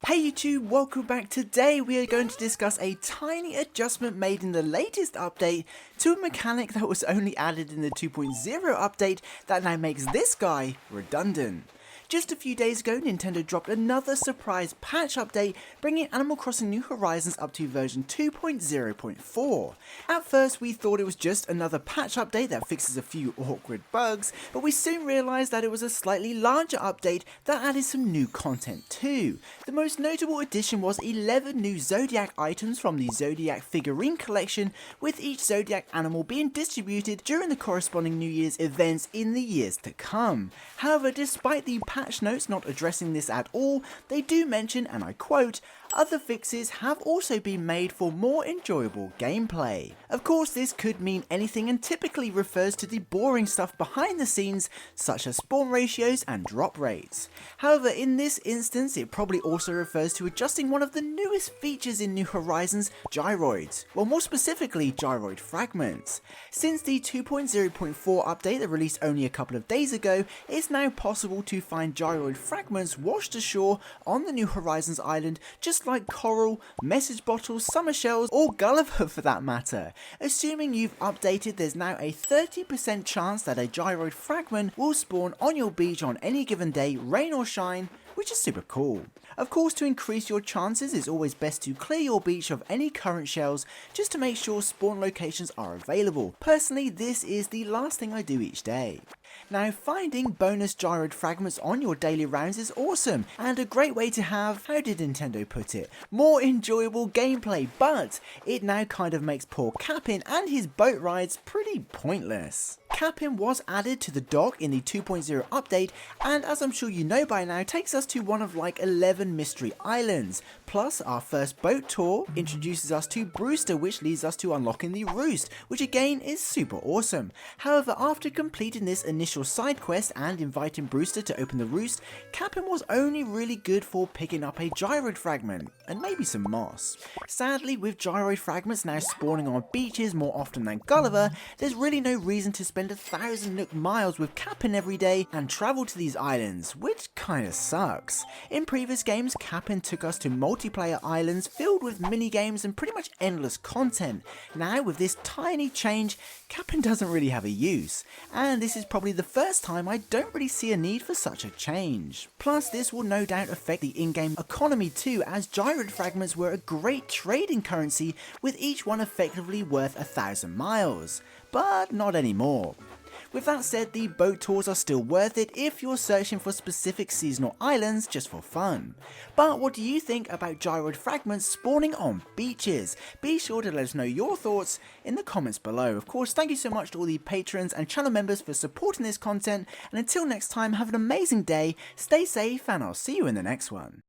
Hey YouTube, welcome back. Today we are going to discuss a tiny adjustment made in the latest update to a mechanic that was only added in the 2.0 update that now makes this guy redundant. Just a few days ago, Nintendo dropped another surprise patch update, bringing Animal Crossing New Horizons up to version 2.0.4. At first, we thought it was just another patch update that fixes a few awkward bugs, but we soon realised that it was a slightly larger update that added some new content too. The most notable addition was 11 new Zodiac items from the Zodiac figurine collection, with each Zodiac animal being distributed during the corresponding New Year's events in the years to come. However, despite the patch notes not addressing this at all, they do mention, and I quote, "Other fixes have also been made for more enjoyable gameplay." Of course, this could mean anything and typically refers to the boring stuff behind the scenes, such as spawn ratios and drop rates. However, in this instance, it probably also refers to adjusting one of the newest features in New Horizons, gyroids. Well, more specifically, gyroid fragments. Since the 2.0.4 update that released only a couple of days ago, it's now possible to find gyroid fragments washed ashore on the New Horizons island, just like coral, message bottles, summer shells, or Gulliver for that matter. Assuming you've updated, there's now a 30% chance that a gyroid fragment will spawn on your beach on any given day, rain or shine, which is super cool. Of course, to increase your chances, it's always best to clear your beach of any current shells just to make sure spawn locations are available. Personally, this is the last thing I do each day. Now, finding bonus gyroid fragments on your daily rounds is awesome, and a great way to have, how did Nintendo put it, more enjoyable gameplay, but it now kind of makes poor Kapp'n and his boat rides pretty pointless. Kapp'n was added to the dock in the 2.0 update, and as I'm sure you know by now, takes us to one of like 11 mystery islands. Plus, our first boat tour introduces us to Brewster, which leads us to unlocking the Roost, which again is super awesome. However, after completing this initial side quest and inviting Brewster to open the Roost, Kapp'n was only really good for picking up a gyroid fragment, and maybe some moss. Sadly, with gyroid fragments now spawning on beaches more often than Gulliver, there's really no reason to spend 1,000 Nook miles with Kapp'n every day and travel to these islands, which kinda sucks. In previous games, Kapp'n took us to multiplayer islands filled with minigames and pretty much endless content. Now, with this tiny change, Kapp'n doesn't really have a use, and this is probably the first time I don't really see a need for such a change. Plus, this will no doubt affect the in-game economy too, as gyroid fragments were a great trading currency, with each one effectively worth 1,000 miles. But not anymore. With that said, the boat tours are still worth it if you're searching for specific seasonal islands just for fun. But what do you think about gyroid fragments spawning on beaches? Be sure to let us know your thoughts in the comments below. Of course, thank you so much to all the patrons and channel members for supporting this content, and until next time, have an amazing day, stay safe, and I'll see you in the next one.